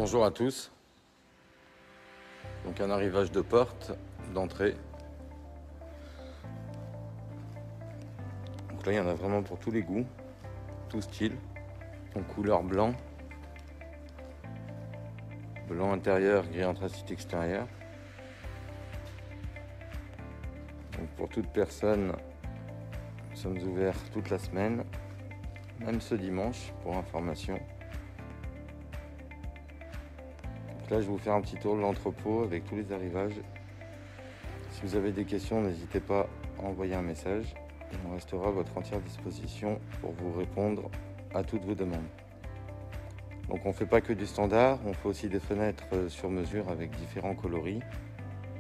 Bonjour à tous. Donc un arrivage de porte, d'entrée. Donc là il y en a vraiment pour tous les goûts, tout style. Donc couleur blanc. Blanc intérieur, gris anthracite extérieur. Donc pour toute personne, nous sommes ouverts toute la semaine, même ce dimanche pour information. Là, je vais vous faire un petit tour de l'entrepôt avec tous les arrivages. Si vous avez des questions, n'hésitez pas à envoyer un message et on restera à votre entière disposition pour vous répondre à toutes vos demandes. Donc on ne fait pas que du standard, on fait aussi des fenêtres sur mesure avec différents coloris,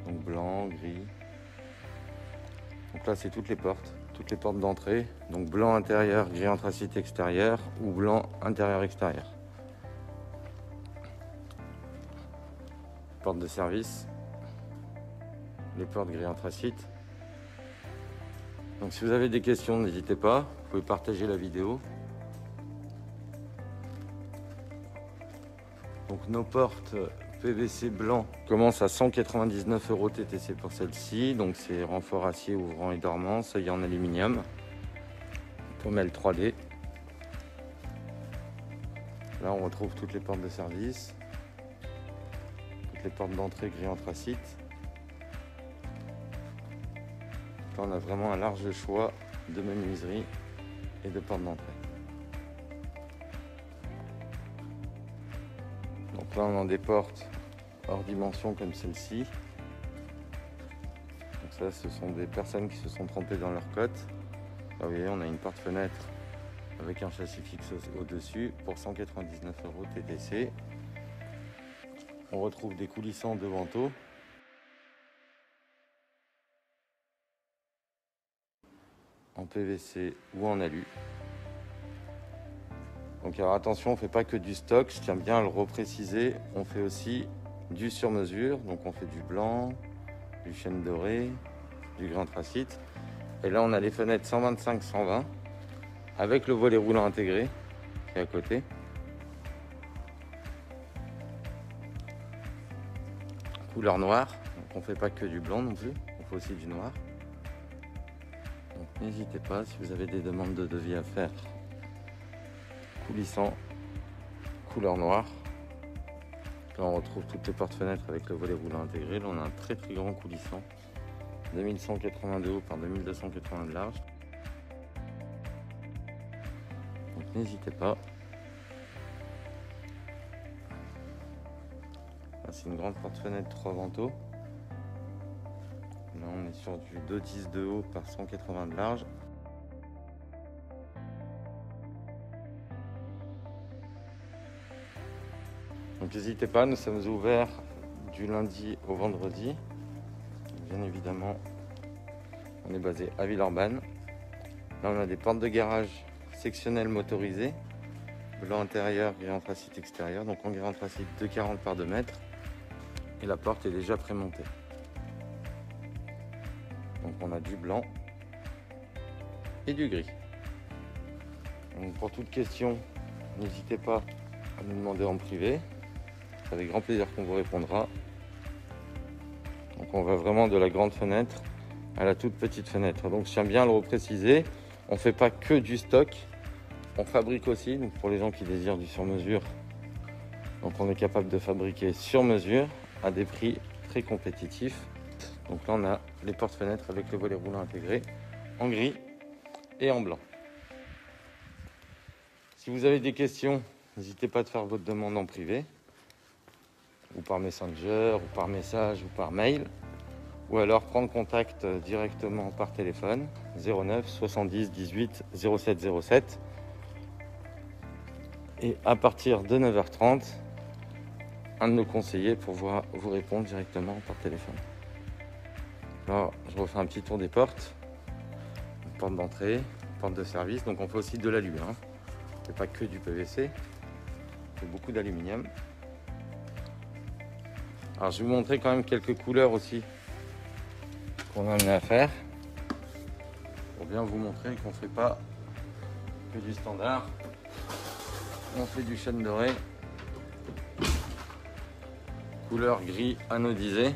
donc blanc, gris. Donc là, c'est toutes les portes d'entrée, donc blanc intérieur, gris anthracite extérieur ou blanc intérieur-extérieur. Porte de service, les portes gris anthracite. Donc si vous avez des questions, n'hésitez pas, vous pouvez partager la vidéo. Donc nos portes PVC blanc commencent à 199 € TTC pour celle-ci. Donc c'est renfort acier ouvrant et dormant, seuil en aluminium, pommelle 3D. Là on retrouve toutes les portes de service. Les portes d'entrée gris anthracite. Là, on a vraiment un large choix de menuiserie et de portes d'entrée. Donc là, on a des portes hors dimension comme celle-ci. Donc ça, ce sont des personnes qui se sont trompées dans leur cote. Là, vous voyez, on a une porte-fenêtre avec un châssis fixe au-dessus pour 199 € TTC. On retrouve des coulissants de vantaux. En PVC ou en alu. Donc alors attention, on ne fait pas que du stock, je tiens bien à le repréciser. On fait aussi du sur-mesure, donc on fait du blanc, du chêne doré, du gris anthracite. Et là on a les fenêtres 125-120 avec le volet roulant intégré qui est à côté. Couleur noire, donc on ne fait pas que du blanc non plus, on fait aussi du noir. Donc n'hésitez pas si vous avez des demandes de devis à faire. Coulissant, couleur noire. Là on retrouve toutes les portes-fenêtres avec le volet roulant intégré. Là on a un très grand coulissant, 2180 de haut par 2280 de large. Donc n'hésitez pas. C'est une grande porte-fenêtre 3 vantaux. Là on est sur du 2,10 de haut par 180 de large. Donc n'hésitez pas, nous sommes ouverts du lundi au vendredi. Bien évidemment, on est basé à Villeurbanne. Là on a des portes de garage sectionnelles motorisées. Blanc intérieur, gris anthracite extérieur. Donc en gris anthracite 2,40 par 2 mètres. Et la porte est déjà prémontée. Donc on a du blanc et du gris. Donc pour toute question, n'hésitez pas à nous demander en privé. C'est avec grand plaisir qu'on vous répondra. Donc on va vraiment de la grande fenêtre à la toute petite fenêtre. Donc je tiens bien à le repréciser, on ne fait pas que du stock, on fabrique aussi. Donc pour les gens qui désirent du sur-mesure, donc on est capable de fabriquer sur mesure à des prix très compétitifs. Donc là on a les portes-fenêtres avec le volet roulant intégré en gris et en blanc. Si vous avez des questions, n'hésitez pas à faire votre demande en privé, ou par Messenger, ou par message, ou par mail, ou alors prendre contact directement par téléphone 09 70 18 07 07. Et à partir de 9h30, un de nos conseillers pour vous répondre directement par téléphone. Alors, je refais un petit tour des portes. Porte d'entrée, porte de service. Donc on fait aussi de l'alu. On ne fait pas que du PVC. On fait beaucoup d'aluminium. Alors je vais vous montrer quand même quelques couleurs aussi qu'on a amené à faire. Pour bien vous montrer qu'on ne fait pas que du standard. On fait du chêne doré. couleur gris anodisé,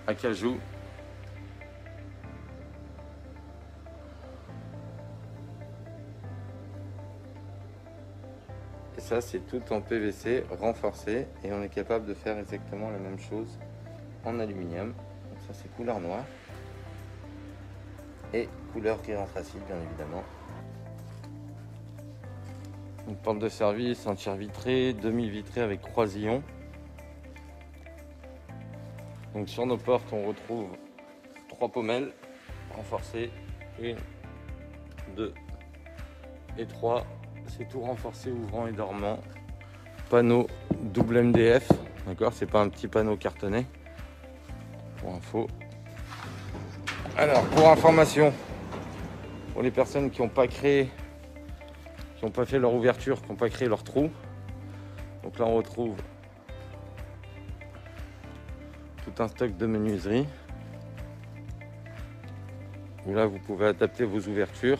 acajou. Et ça, c'est tout en PVC renforcé et on est capable de faire exactement la même chose en aluminium. Donc ça, c'est couleur noire et couleur gris anthracite, bien évidemment. Une porte de service, un tir vitré, demi-vitré avec croisillon. Donc sur nos portes, on retrouve 3 pommelles renforcées, 1, 2 et 3. C'est tout renforcé, ouvrant et dormant. Panneau double MDF, d'accord, c'est pas un petit panneau cartonné. Pour info. Alors, pour information, pour les personnes qui n'ont pas créé, qui n'ont pas fait leur ouverture, qui n'ont pas créé leur trou, donc là on retrouve tout un stock de menuiserie. Où là vous pouvez adapter vos ouvertures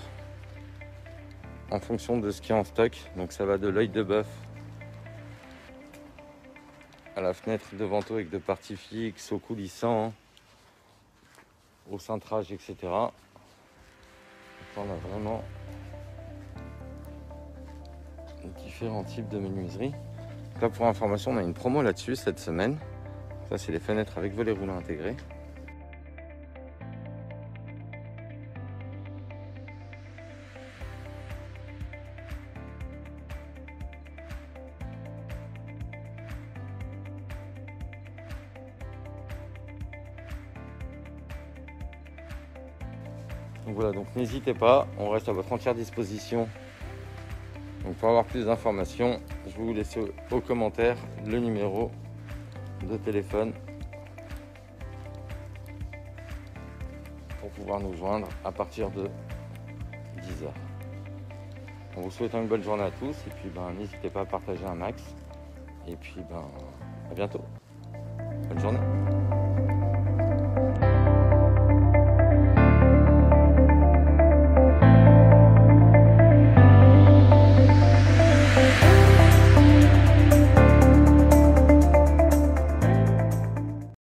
en fonction de ce qui est en stock. Donc ça va de l'œil de bœuf à la fenêtre de vento avec de parties fixes, au coulissant, au cintrage, etc. Donc on a vraiment différents types de menuiserie. Là pour information, on a une promo là-dessus cette semaine. Ça c'est les fenêtres avec volets roulants intégrés. Donc voilà, donc n'hésitez pas, on reste à votre entière disposition. Donc pour avoir plus d'informations, je vais vous laisser aux commentaires le numéro de téléphone pour pouvoir nous joindre à partir de 10h. On vous souhaite une bonne journée à tous et puis n'hésitez pas à partager un max. Et puis à bientôt. Bonne journée.